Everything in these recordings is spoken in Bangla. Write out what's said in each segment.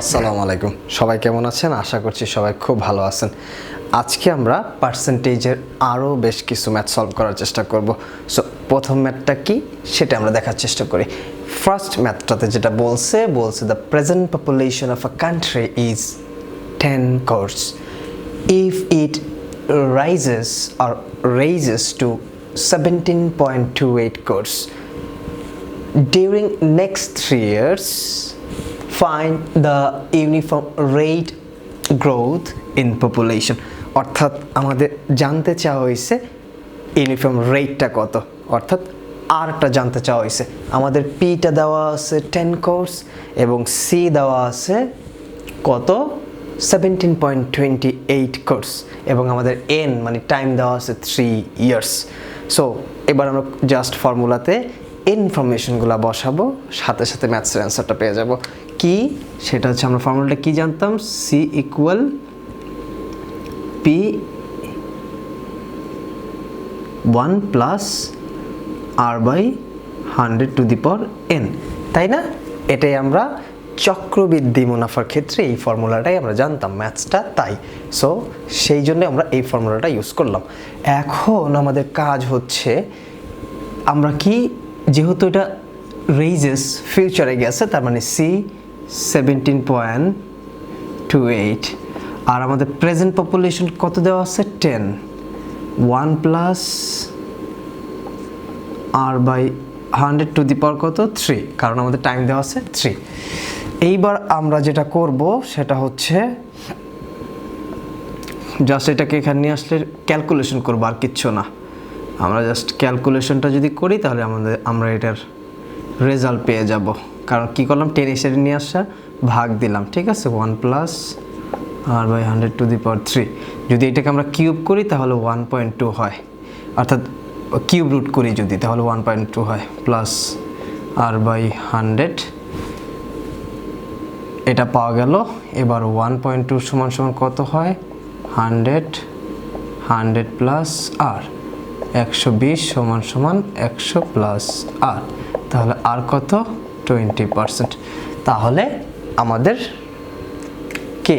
আসসালামু আলাইকুম। সবাই কেমন আছেন? আশা করছি সবাই খুব ভালো আছেন। আজকে আমরা পার্সেন্টেজের আরও বেশ কিছু ম্যাথ সলভ করার চেষ্টা করব। সো প্রথম ম্যাথটা কি সেটা আমরা দেখার চেষ্টা করি। ফার্স্ট ম্যাথটাতে যেটা বলছে the present population of a country is 10 crores. If it raises to 17.28 crores during next 3 years, find the uniform rate growth in population. অর্থাৎ আমাদের জানতে চাওয়া হয়েছে ইউনিফর্ম রেটটা কত, অর্থাৎ আরটা জানতে চাওয়া হয়েছে। আমাদের পিটা দেওয়া আছে 10 crores এবং সি দেওয়া আছে কত 17.28 crores এবং আমাদের এন মানে টাইম দেওয়া আছে 3 years. সো এবার আমরা জাস্ট ফর্মুলাতে ইনফরমেশনগুলো বসাবো, সাথে সাথে ম্যাথসের অ্যান্সারটা পেয়ে যাব। কি সেটা হচ্ছে আমরা ফর্মুলাটা কি জানতাম, C equal P 1 plus R by 100 to the power N, তাই না? এটাই আমরা চক্রবৃদ্ধি মুনাফার ক্ষেত্রে এই ফর্মুলাটাই আমরা জানতাম ম্যাথসটা, তাই সো সেই জন্য আমরা এই ফর্মুলাটা ইউজ করলাম। এখন আমাদের কাজ হচ্ছে আমরা কি, যেহেতু এটা রেইজেস ফিউচারে গেছে তার মানে সি 17.28 আর আমাদের প্রেজেন্ট পপুলেশন কত দেওয়া আছে 10, 1 plus R by 100 to the power কত 3, কারণ আমাদের টাইম দেওয়া আছে 3। এইবার আমরা যেটা করব সেটা হচ্ছে জাস্ট এটাকে এখানে নিয়ে আসলে ক্যালকুলেশন করবো, আর কিচ্ছু না। আমরা জাস্ট ক্যালকুলেশনটা যদি করি তাহলে আমরা এটার রেজাল্ট পেয়ে যাব। কারণ কি করলাম, 10 এসে নিয়ে আসা ভাগ দিলাম, ঠিক আছে, 1 plus R by 100 to the power 3। যদি এটাকে আমরা কিউব করি তাহলে 1.2 হয়, অর্থাৎ কিউব রুট করি যদি তাহলে 1.2 হয়, প্লাস আর বাই 100 এটা পাওয়া গেল। এবার 1.2 সমান সমান কত হয়, 100 প্লাস আর 120 সমান সমান 100 প্লাস আর, তাহলে আর কত 20%। তাহলে আমাদের কি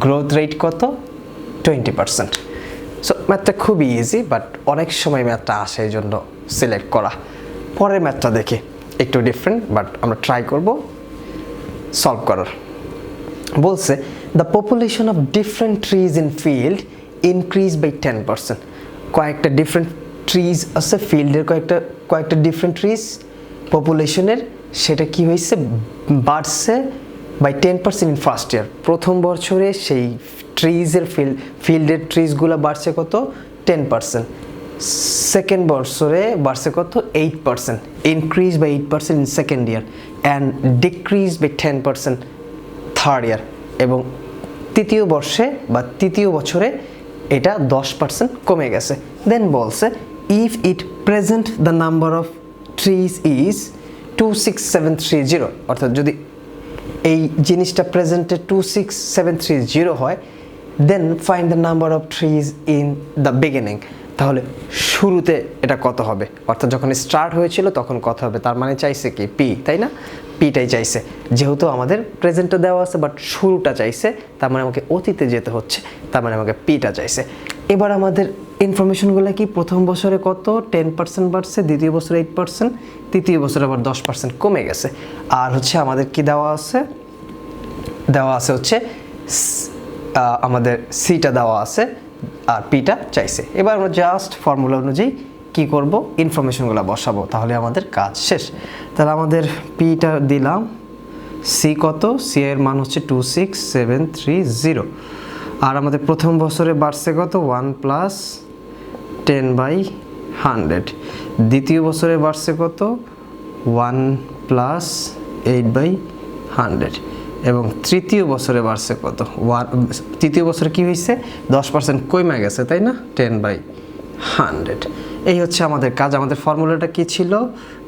গ্রোথ রেট কত 20%। সো ম্যাথটা খুবই ইজি, বাট অনেক সময় ম্যাথটা আসে এই জন্য সিলেক্ট করা। পরের ম্যাথটা দেখি একটু ডিফারেন্ট, বাট আমরা ট্রাই করব সলভ করার। বলছে the population of different trees in field increase by 10%। কয়েকটা ডিফারেন্ট ট্রিজ আছে ফিল্ডের, কয়েকটা ডিফারেন্ট ট্রিজ পপুলেশনের, সেটা কি হয়েছে বাড়ছে বাই 10% ইন ফার্স্ট ইয়ার। প্রথম বছরে সেই ট্রিজের ফিল্ডের ট্রিজগুলো বাড়ছে কত 10%, সেকেন্ড বছরে বাড়ছে কত 8%, increase by 8% in second year and decrease by 10% third year, এবং তৃতীয় বর্ষে বা তৃতীয় বছরে এটা 10% কমে গেছে। দেন বলছে if it present the number of trees is 26730, অর্থাৎ যদি এই জিনিসটা প্রেজেন্টে 26730 হয়, then find the number of trees in the beginning. তাহলে শুরুতে এটা কত হবে, অর্থাৎ যখন স্টার্ট হয়েছিল তখন কত হবে, তার মানে চাইছে কি পি, তাই না? পিটাই চাইছে, যেহেতু আমাদের প্রেজেন্টটা দেওয়া আছে বাট শুরুটা চাইছে, তার মানে আমাকে অতীতে যেতে হচ্ছে, তার মানে আমাকে পিটা চাইছে। এবার আমাদের ইনফরমেশনগুলো কি, প্রথম বছরে কত 10% বাড়ছে, দ্বিতীয় বছরে 8%, তৃতীয় বছরে আবার 10% কমে গেছে। আর হচ্ছে আমাদের কি দেওয়া আছে হচ্ছে আমাদের সিটা দেওয়া আছে আর পিটা চাইছে। এবার আমরা জাস্ট ফর্মুলা অনুযায়ী কি করব, ইনফরমেশনগুলো বসাবো, তাহলে আমাদের কাজ শেষ। তাহলে আমাদের পিটা দিলাম, সি কত, সি এর মান হচ্ছে 26730, আর আমাদের প্রথম বছরে বাড়ছে কত 1 প্লাস 10/100, দ্বিতীয় বছরে বাড়ছে কত 1 প্লাস 8/100, এবং তৃতীয় বছরে বাড়ছে কত তৃতীয় বছরে কি হয়েছে 10% কমে গেছে, তাই না, 10/100। এই হচ্ছে আমাদের কাজ। আমাদের ফর্মুলাটা কি ছিল,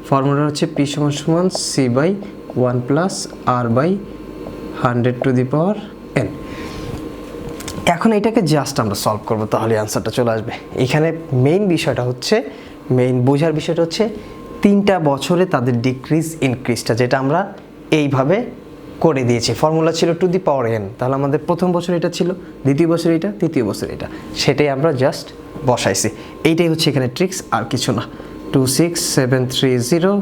ফর্মুলা হচ্ছে পি সমান সমান C by 1 plus R by 100 to the power N. এখন এটাকে জাস্ট আমরা সলভ করব, তাহলে অ্যান্সারটা চলে আসবে। এখানে মেইন বিষয়টা হচ্ছে, মেইন বোঝার বিষয়টা হচ্ছে 3টা বছরে তাদের ডিক্রিজ ইনক্রিজটা, যেটা আমরা এইভাবে করে দিয়েছি। ফর্মুলা ছিল টু দি পাওয়ার n, তাহলে আমাদের প্রথম বছর এটা ছিল, দ্বিতীয় বছর এটা, তৃতীয় বছর এটা, সেটাই আমরা জাস্ট বসাইছি। এইটাই হচ্ছে এখানে ট্রিক্স, আর কিছু না। 26730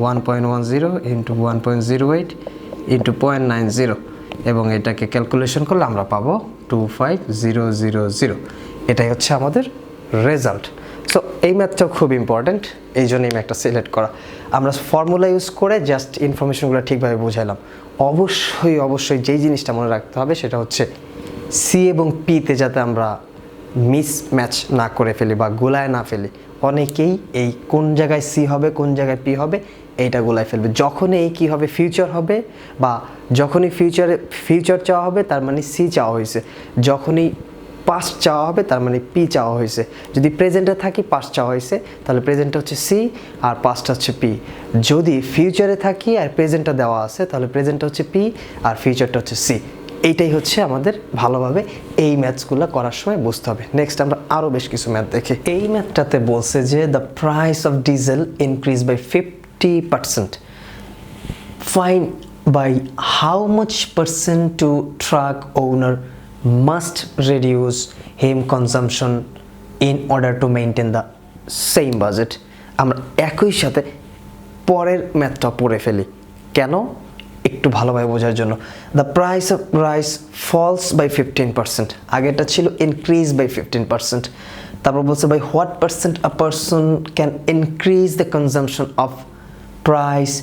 1.10 ইন্টু 1.08 ইন্টু 0.90 এবং এটাকে ক্যালকুলেশন করলে আমরা পাবো 25000। এটাই হচ্ছে আমাদের রেজাল্ট। সো এই ম্যাথটাও খুব ইম্পর্ট্যান্ট, এই জন্য এই ম্যাথটা সিলেক্ট করা। আমরা ফর্মুলা ইউজ করে জাস্ট ইনফরমেশনগুলো ঠিকভাবে বুঝাইলাম। অবশ্যই যেই জিনিসটা মনে রাখতে হবে সেটা হচ্ছে সি এবং পিতে যাতে আমরা মিস ম্যাচ না করে ফেলি বা গোলায় না ফেলি। অনেকেই এই কোন জায়গায় সি হবে কোন জায়গায় পি হবে এইটা গোলায় ফেলবে। যখনই এই কী হবে ফিউচার হবে, বা যখনই ফিউচার চাওয়া হবে তার মানে সি চাওয়া হয়েছে, যখনই পাস্ট চাওয়া হবে তার মানে পি চাওয়া হয়েছে। যদি প্রেজেন্টে থাকি পাস্ট চাওয়া হয়েছে তাহলে প্রেজেন্টটা হচ্ছে সি আর পাস্টটা হচ্ছে পি। যদি ফিউচারে থাকি আর প্রেজেন্টটা দেওয়া আছে তাহলে প্রেজেন্টটা হচ্ছে পি আর ফিউচারটা হচ্ছে সি। এইটাই হচ্ছে আমাদের ভালোভাবে এই ম্যাথসগুলো করার সময় বুঝতে হবে। নেক্সট আমরা আরও বেশ কিছু ম্যাথ দেখি। এই ম্যাথটাতে বলছে যে the price of diesel increase by 50%, find by how much percent to truck owner must reduce him consumption in order to maintain the same budget। আমরা একই সাথে পরের ম্যাথটা পড়ে ফেলি, কেন একটু ভালোভাবে বোঝার জন্য। the price of rice falls by 15%, আগেরটা ছিল increase by 15%। তারপর বলছে by what percent a person can increase the consumption of rice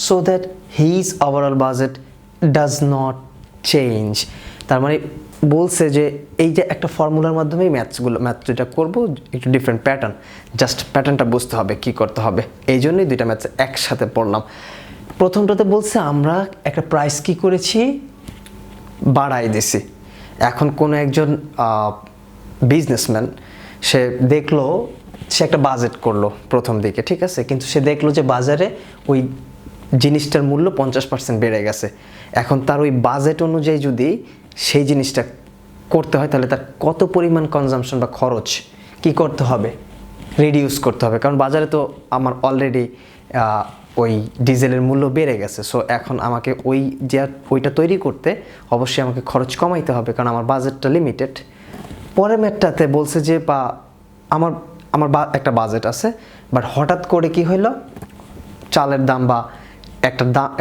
so that his overall budget does not change। তার মানে বলছে যে এই যে একটা ফর্মুলার মাধ্যমে ম্যাথ যেটা করবো একটু ডিফারেন্ট প্যাটার্ন, জাস্ট প্যাটার্নটা বুঝতে হবে কি করতে হবে, এই জন্যই দুইটা ম্যাথ একসাথে পড়লাম। প্রথমটাতে বলছে আমরা একটা প্রাইস কি করেছি বাড়াই দিছি। এখন কোনো একজন বিজনেসম্যান সে দেখলো, সে একটা বাজেট করলো প্রথম দিকে, ঠিক আছে, কিন্তু সে দেখলো যে বাজারে ওই জিনিসটার মূল্য 50% বেড়ে গেছে। এখন তার ওই বাজেট অনুযায়ী যদি সেই জিনিসটা করতে হয় তাহলে তার কত পরিমাণ কনজাম্পশন বা খরচ কি করতে হবে, রিডিউস করতে হবে। কারণ বাজারে তো আমার অলরেডি ওই ডিজেলের মূল্য বেড়ে গেছে। সো এখন আমাকে ওইটা তৈরি করতে অবশ্যই আমাকে খরচ কমাইতে হবে, কারণ আমার বাজেটটা লিমিটেড। পরের ম্যাথটাতে বলছে যে বা আমার একটা বাজেট আছে, বাট হঠাৎ করে কি হইলো চালের দাম বা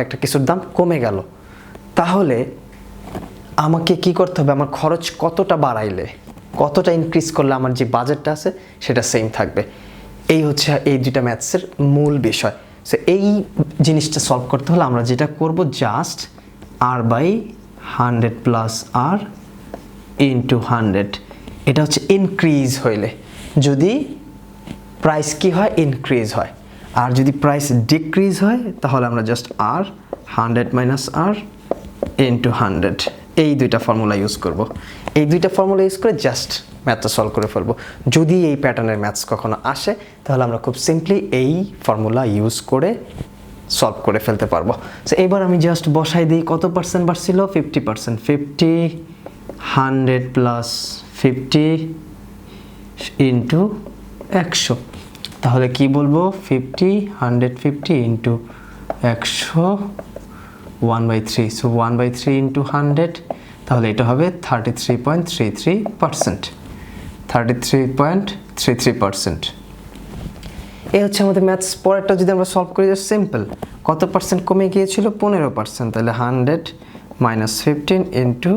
একটা কিছুর দাম কমে গেল, তাহলে আমাকে কি করতে হবে, আমার খরচ কতটা বাড়াইলে কতটা ইনক্রিজ করলে আমার যে বাজেটটা আছে সেটা সেম থাকবে। এই হচ্ছে এই দুইটা ম্যাথসের মূল বিষয়। সো এই জিনিসটা সলভ করতে হলে আমরা যেটা করব just R by 100 plus R into 100। এটা হচ্ছে ইনক্রিজ হইলে, যদি প্রাইস কি হয় ইনক্রিজ হয়, আর যদি প্রাইস ডিক্রিজ হয় তাহলে আমরা জাস্ট আর 100 মাইনাস আর ইন্টু 100 এই দুইটা ফর্মুলা ইউজ করব। এই দুইটা ফর্মুলা ইউজ করে জাস্ট ম্যাথটা সলভ করে ফেলবো। যদি এই প্যাটার্নের ম্যাথস কখনো আসে তাহলে আমরা খুব সিম্পলি এই ফর্মুলা ইউজ করে সলভ করে ফেলতে পারবো। সো এবার আমি জাস্ট বসাই দিই কত পার্সেন্ট বাড়ছিল, 50%। 50 100 প্লাস 50 ইন্টু 100, তাহলে কি বলবো 50 150 ইন্টু 100 1/3। সো 1/3 ইন্টু 100, তাহলে এটা হবে 33.33%। 33.33%। এই হচ্ছে আমাদের ম্যাথস। পরেরটা যদি আমরা সলভ করি জাস্ট সিম্পল, কত পার্সেন্ট কমে গিয়েছিল 15%, তাহলে 100 মাইনাস 15 ইন্টু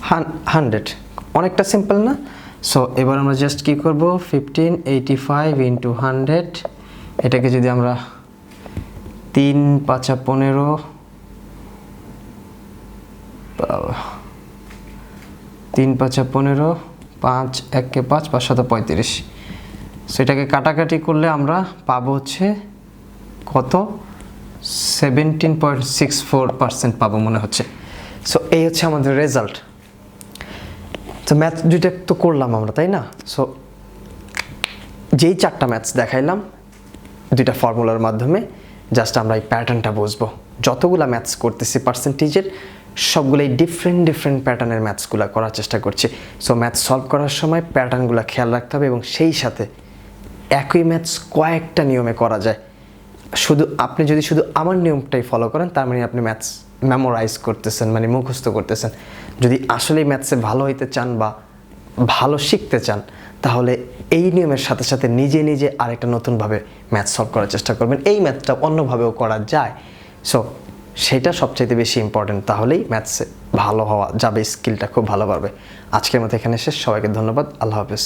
100, অনেকটা সিম্পল না? সো এবার আমরা জাস্ট কি করব 1585 ইন্টু 100, এটাকে যদি আমরা 3 5 15 3 5 15 5 1 5 5 7 35, সেটাকে কাটাকাটি করলে আমরা পাবো হচ্ছে কত 17.64% পাবো মনে হচ্ছে। সো এই হচ্ছে আমাদের রেজাল্ট। তো ম্যাথ দুইটা তো করলাম আমরা, তাই না? সো যেই চারটা ম্যাথস দেখাইলাম দুইটা ফর্মুলার মাধ্যমে, জাস্ট আমরা এই প্যাটার্নটা বুঝবো। যতগুলা ম্যাথস করতেছি পার্সেন্টেজের সবগুলোই ডিফারেন্ট প্যাটার্নের ম্যাথসগুলো করার চেষ্টা করছি। সো ম্যাথস সলভ করার সময় প্যাটার্নগুলো খেয়াল রাখতে হবে, এবং সেই সাথে একই ম্যাথস কয়েকটা নিয়মে করা যায়। আপনি যদি শুধু আমার নিয়মটাই ফলো করেন, তার মানে আপনি ম্যাথস মেমোরাইজ করতেছেন, মানে মুখস্থ করতেছেন। যদি আসলেই ম্যাথসে ভালো হইতে চান বা ভালো শিখতে চান, তাহলে এই নিয়মের সাথে সাথে নিজে নিজে আরেকটা নতুনভাবে ম্যাথ সলভ করার চেষ্টা করবেন। এই ম্যাথটা অন্যভাবেও করা যায়, সো সেটা সবচাইতে বেশি ইম্পর্টেন্ট। তাহলেই ম্যাথসে ভালো হওয়া যাবে, স্কিলটা খুব ভালো পারবে। আজকের মতো এখানে শেষ। সবাইকে ধন্যবাদ। আল্লাহ হাফেজ।